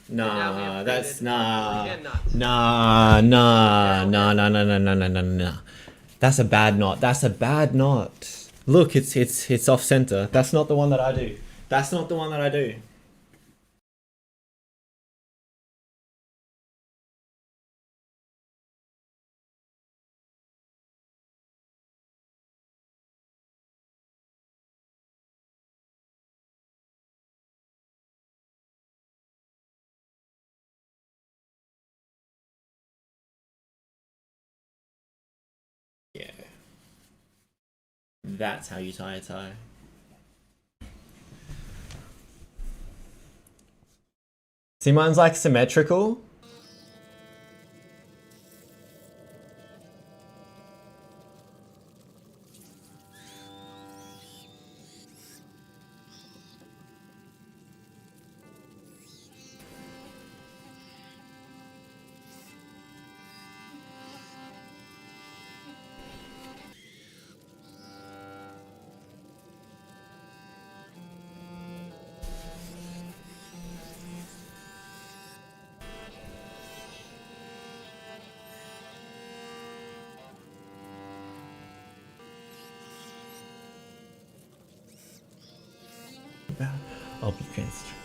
Nah, that's upgraded. nah, Cannot. nah, nah, Now nah, nah, yes. nah, nah, nah, nah, nah, nah. That's a bad knot. That's a bad knot. Look, it's off center. That's not the one that I do. That's not the one that I do. Yeah, that's how you tie a tie. See, mine's like symmetrical. I'll be transferred.